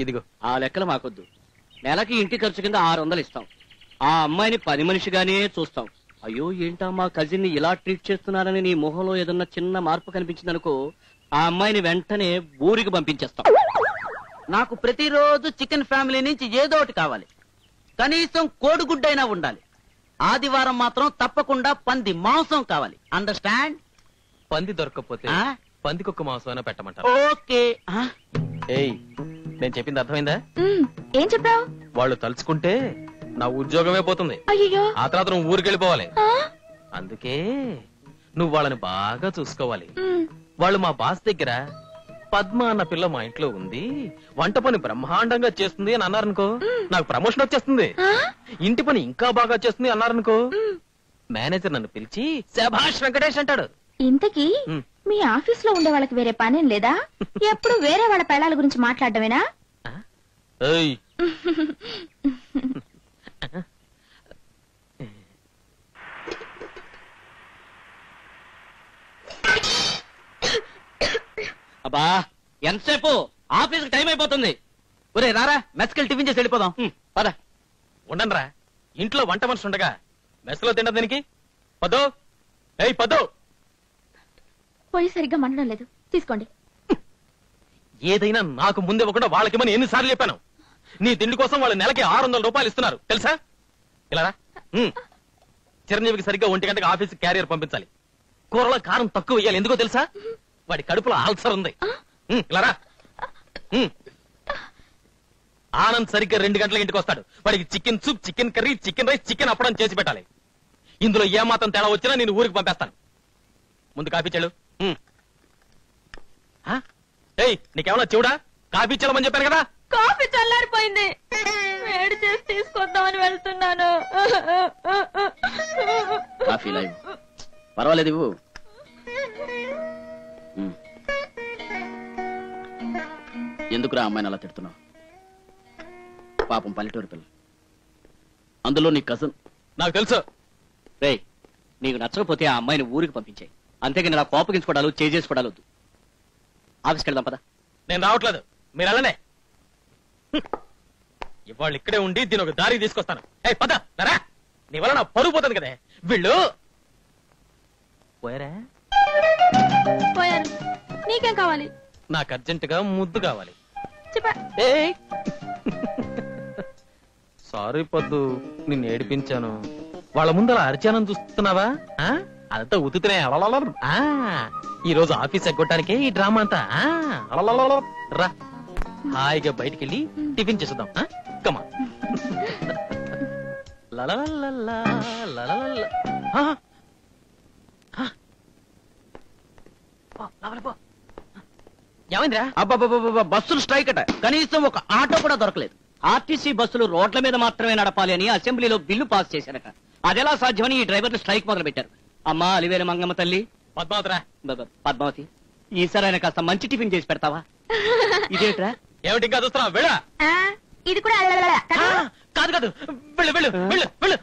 ఇదిగో. ఆ లెక్కలు మాకొద్దు. నెలకి ఇంటి ఖర్చు కింద 600 ఇస్తాం. ఆ అమ్మాయిని పని మనిషిగానే చూస్తాం. అయ్యో ఏంటా మా కజిన్ ని ఇలా ట్రీట్ చేస్తున్నారని నీ మొహంలో ఏదన్నా చిన్న మార్పు కనిపించిందనుకో, ఆ అమ్మాయిని వెంటనే ఊరికి పంపించేస్తాం. నాకు ప్రతిరోజు చికెన్ ఫ్యామిలీ నుంచి ఏదో ఒకటి కావాలి. కనీసం కోడిగుడ్డైనా ఉండాలి. ఆదివారం మాత్రం తప్పకుండా పంది మాంసం కావాలి. అండర్స్టాండ్? పంది దొరకకపోతే పందికొక్క మాంసం అయినా పెట్టమంటారు. ఓకే. ఏయ్, నేను చెప్పింది అర్థమైందా? ఏం చెప్పావు? వాళ్ళు తలుచుకుంటే నా ఉద్యోగమే పోతుంది. అయ్యో, ఆ తర్వాత నువ్వు ఊరికి వెళ్ళిపోవాలి. అందుకే నువ్వు వాళ్ళని బాగా చూసుకోవాలి. వాళ్ళు మా బాస్ దగ్గర పద్మ అన్న పిల్ల మా ఇంట్లో ఉంది, వంట పని బ్రహ్మాండంగా చేస్తుంది అని అన్నారనుకో, నాకు ప్రమోషన్ వచ్చేస్తుంది. ఇంటి పని ఇంకా బాగా చేస్తుంది అన్నారనుకో, మేనేజర్ నన్ను పిలిచి శభాష్ వెంకటేష్ అంటాడు. ఇంతకీ మీ ఆఫీస్ లో ఉండే వాళ్ళకి వేరే పనేం లేదా? ఎప్పుడు వేరే వాళ్ళ పెళ్ళాల గురించి మాట్లాడటమేనా? అబ్బా ఎంతసేపు? ఆఫీస్ టైం అయిపోతుంది. ఒరే రారా, మెస్కెళ్ళి టిఫిన్ చేసి వెళ్ళిపోదాం. పద. ఉండనరా, ఇంట్లో వంట మనిషి ఉండగా మెస్లో తినదు దీనికి. పదో, ఏయ్ పదో. పోయి సరిగ్గా మండడం లేదు, తీసుకోండి. ఏదైనా నాకు ముందే ఇవ్వకుండా వాళ్ళకి ఎన్నిసార్లు చెప్పాను. నీ తిండి కోసం వాళ్ళు నెలకి 600 రూపాయలు ఇస్తున్నారు తెలుసా? ఇలా చిరంజీవికి సరిగ్గా 1 గంటకి ఆఫీస్ క్యారియర్ పంపించాలి. కూరలో కారం తక్కువ వేయాలి. ఎందుకో తెలుసా? వాడి కడుపులో ఆల్సర్ ఉంది. ఇలా ఆనంద్ సరిగ్గా 2 గంటల ఇంటికి వస్తాడు. వాడికి chicken soup, chicken curry, chicken rice, chicken అప్పడం చేసి పెట్టాలి. ఇందులో ఏమాత్రం తేడా వచ్చినా నేను ఊరికి పంపేస్తాను. ముందు కాఫీ చెల్లు. ఏయ్, నీకేమన్నా చెవుడా? కాఫీ చెల్లమని చెప్పాను కదా. కాఫీ చల్లారిపోయింది, వేడి చేసి తీసుకొద్దామని వెళ్తున్నాను. కాఫీ లైవ్ పర్వాలేదు ఇవ్వు. ఎందుకురా అమ్మాయిని అలా తిడుతున్నావు? పాపం పల్లెటూరు పిల్ల, అందులో నీ కజన్. నాకు తెలుసు. రేయ్, నీకు నచ్చకపోతే ఆ అమ్మాయిని ఊరికి పంపించాయి. అంతేగాని నా కోపగించుకోవడాలు, చేసుకోవడాలు వద్దు. ఆఫీస్కి వెళ్దాం పదా. నేను రావట్లేదు, మీరు వెళ్ళనే. ఇవాళ ఇక్కడే ఉండి దీని ఒక దారికి తీసుకొస్తాను. పద నరా, నీ వల్ల నా పరుగు పోతుంది కదే. వీళ్ళు పోయారా? పోయారు. నీకేం కావాలి? నాకు అర్జెంటుగా ముద్దు కావాలి. సారీ పద్దు, నిన్ను ఏడిపించాను. వాళ్ళ ముందు అలా అరిచానని చూస్తున్నావా? అదంతా ఉతుకునే. ఈ రోజు ఆఫీస్ ఎగ్గొట్టడానికే ఈ డ్రామా అంతా. రా, హాయిగా బయటికెళ్ళి టిఫిన్ చేద్దాం. కమా. ఏమైందిరా? అబ్బాబ్బా, బస్సులు స్ట్రైక్ అట. కనీసం ఒక ఆటో కూడా దొరకలేదు. ఆర్టీసీ బస్సులు రోడ్ల మీద మాత్రమే నడపాలి అని అసెంబ్లీలో బిల్లు పాస్ చేశారట. అదెలా సాధ్యమని ఈ డ్రైవర్లు స్ట్రైక్ మొదలు పెట్టారు. అమ్మా అలివేల మంగమ్మ తల్లి, పద్మావతి, ఈసారి ఆయన కాస్త మంచి టిఫిన్ చేసి పెడతావా? ఇదేట్రా? ఏమిటి ఇంకా చూస్తున్నావు? వెళ్ళా. ఇది కూడా కాదు కాదు, వెళ్ళు వెళ్ళు వెళ్ళు వెళ్ళు.